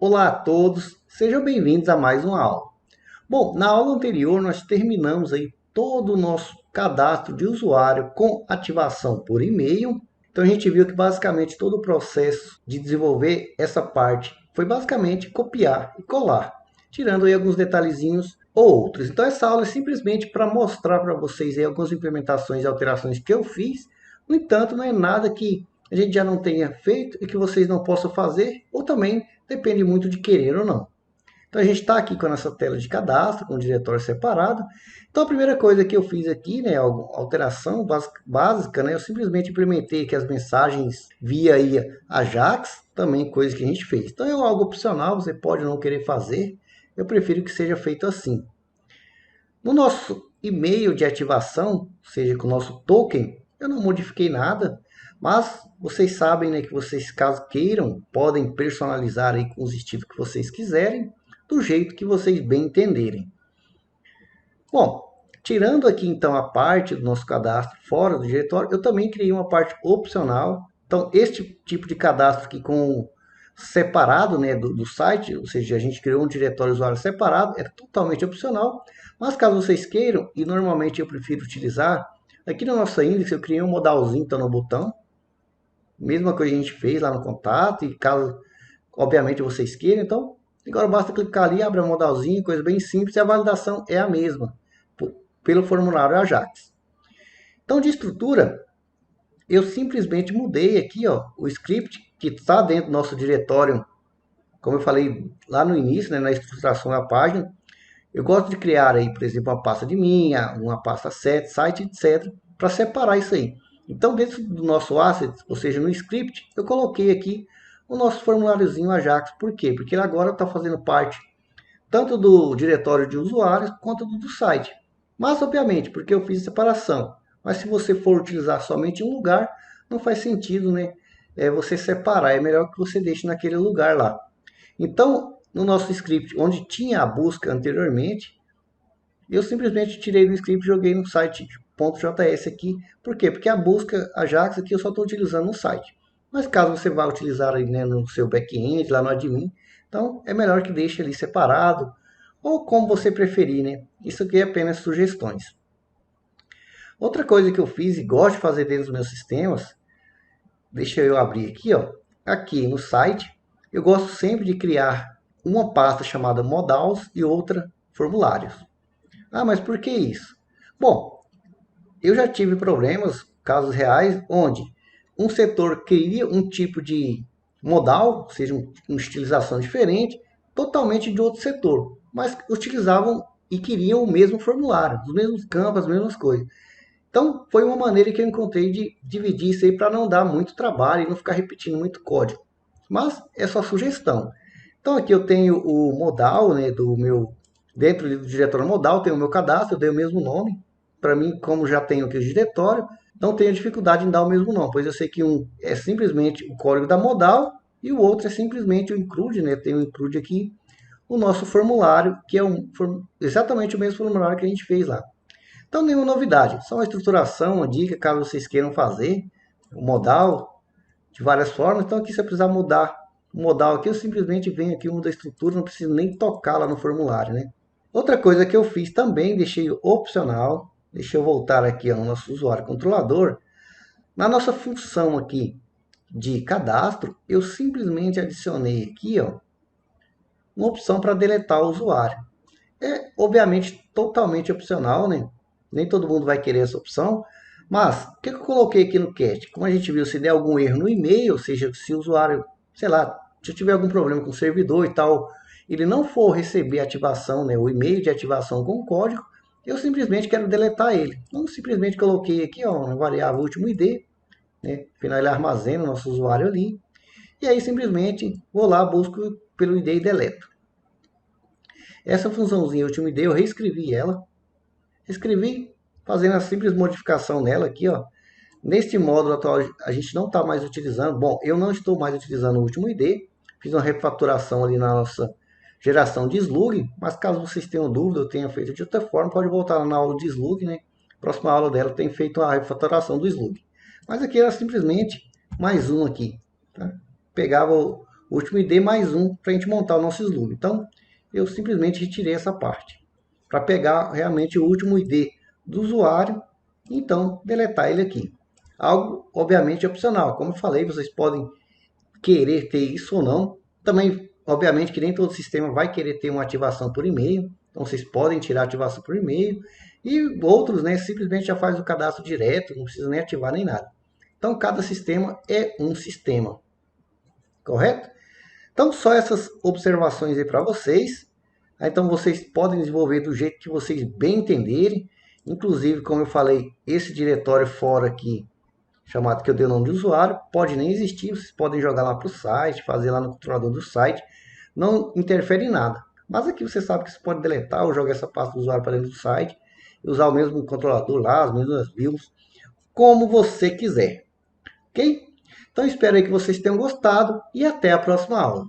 Olá a todos, sejam bem-vindos a mais uma aula. Bom, na aula anterior nós terminamos aí todo o nosso cadastro de usuário com ativação por e-mail. Então a gente viu que basicamente todo o processo de desenvolver essa parte foi basicamente copiar e colar, tirando aí alguns detalhezinhos ou outros. Então essa aula é simplesmente para mostrar para vocês aí algumas implementações e alterações que eu fiz. No entanto, não é nada que a gente já não tenha feito e que vocês não possam fazer, ou também depende muito de querer ou não. Então a gente está aqui com a nossa tela de cadastro, com o diretório separado. Então a primeira coisa que eu fiz aqui, né, alteração básica, né, eu simplesmente implementei aqui as mensagens via aí Ajax, também coisa que a gente fez. Então é algo opcional, você pode não querer fazer, eu prefiro que seja feito assim. No nosso e-mail de ativação, ou seja, com o nosso token, eu não modifiquei nada, mas vocês sabem, né, que vocês, caso queiram, podem personalizar aí com os estilos que vocês quiserem, do jeito que vocês bem entenderem. Bom, tirando aqui então a parte do nosso cadastro fora do diretório, eu também criei uma parte opcional. Então, este tipo de cadastro aqui com separado, né, do site, ou seja, a gente criou um diretório usuário separado, é totalmente opcional. Mas caso vocês queiram, e normalmente eu prefiro utilizar, aqui no nosso índice eu criei um modalzinho então, no botão. Mesma coisa que a gente fez lá no contato, e caso, obviamente, vocês queiram, então, agora basta clicar ali, abre a modalzinho, coisa bem simples, e a validação é a mesma, pelo formulário Ajax. Então, de estrutura, eu simplesmente mudei aqui, ó, o script que está dentro do nosso diretório, como eu falei lá no início, né, na estruturação da página. Eu gosto de criar aí, por exemplo, uma pasta de minha, uma pasta set, site, etc, para separar isso aí. Então, dentro do nosso asset, ou seja, no script, eu coloquei aqui o nosso formuláriozinho Ajax. Por quê? Porque ele agora está fazendo parte tanto do diretório de usuários quanto do site. Mas, obviamente, porque eu fiz a separação. Mas se você for utilizar somente um lugar, não faz sentido, né? Você separar. É melhor que você deixe naquele lugar lá. Então, no nosso script, onde tinha a busca anteriormente, eu simplesmente tirei do script e joguei no site .js aqui. Por quê? Porque a busca Ajax aqui eu só estou utilizando no site. Mas caso você vá utilizar aí, né, no seu back-end, lá no admin, então é melhor que deixe ali separado, ou como você preferir, né? Isso aqui é apenas sugestões. Outra coisa que eu fiz e gosto de fazer dentro dos meus sistemas, deixa eu abrir aqui, ó, aqui no site, eu gosto sempre de criar uma pasta chamada modals e outra formulários. Ah, mas por que isso? Bom, eu já tive problemas, casos reais, onde um setor queria um tipo de modal, ou seja, uma estilização diferente, totalmente de outro setor, mas utilizavam e queriam o mesmo formulário, os mesmos campos, as mesmas coisas. Então, foi uma maneira que eu encontrei de dividir isso aí para não dar muito trabalho e não ficar repetindo muito código. Mas é só sugestão. Então, aqui eu tenho o modal, né, do meu. Dentro do diretório modal, tem o meu cadastro, eu dei o mesmo nome. Para mim, como já tenho aqui o diretório, não tenho dificuldade em dar o mesmo nome, pois eu sei que um é simplesmente o código da modal e o outro é simplesmente o include, né? Tem o include aqui, o nosso formulário, que é exatamente o mesmo formulário que a gente fez lá. Então, nenhuma novidade, só uma estruturação, uma dica, caso vocês queiram fazer, o modal, de várias formas. Então, aqui, se eu precisar mudar o modal aqui, eu simplesmente venho aqui, mudo a estrutura, não preciso nem tocar lá no formulário, né? Outra coisa que eu fiz também, deixei opcional, deixa eu voltar aqui ao nosso usuário controlador. Na nossa função aqui de cadastro, eu simplesmente adicionei aqui, ó, uma opção para deletar o usuário. É, obviamente, totalmente opcional, né? Nem todo mundo vai querer essa opção. Mas, o que eu coloquei aqui no cast? Como a gente viu, se der algum erro no e-mail, ou seja, se o usuário, sei lá, se eu tiver algum problema com o servidor e tal, ele não for receber a ativação, né, o e-mail de ativação com o código, eu simplesmente quero deletar ele. Então, simplesmente coloquei aqui, ó, uma variável último ID, né, afinal ele armazena o nosso usuário ali, e aí simplesmente vou lá, busco pelo ID e deleto. Essa funçãozinha último ID, eu reescrevi ela, escrevi fazendo a simples modificação nela aqui, ó. Neste módulo atual a gente não está mais utilizando, bom, eu não estou mais utilizando o último ID, fiz uma refatoração ali na nossa geração de slug, mas caso vocês tenham dúvida, eu tenha feito de outra forma, pode voltar na aula de slug, né? Próxima aula dela tem feito a refatoração do slug. Mas aqui era simplesmente mais um aqui, tá? Pegava último ID mais um para a gente montar o nosso slug. Então, eu simplesmente retirei essa parte para pegar realmente o último ID do usuário e então deletar ele aqui. Algo, obviamente, opcional. Como eu falei, vocês podem querer ter isso ou não. Também, obviamente, que nem todo sistema vai querer ter uma ativação por e-mail. Então, vocês podem tirar a ativação por e-mail. E outros, né, simplesmente já faz o cadastro direto, não precisa nem ativar nem nada. Então, cada sistema é um sistema, correto? Então, só essas observações aí para vocês. Então, vocês podem desenvolver do jeito que vocês bem entenderem. Inclusive, como eu falei, esse diretório fora aqui, chamado que eu dei o nome de usuário, pode nem existir. Vocês podem jogar lá para o site, fazer lá no controlador do site. Não interfere em nada. Mas aqui você sabe que você pode deletar ou jogar essa pasta do usuário para dentro do site e usar o mesmo controlador lá, as mesmas views, como você quiser. Ok? Então espero aí que vocês tenham gostado e até a próxima aula.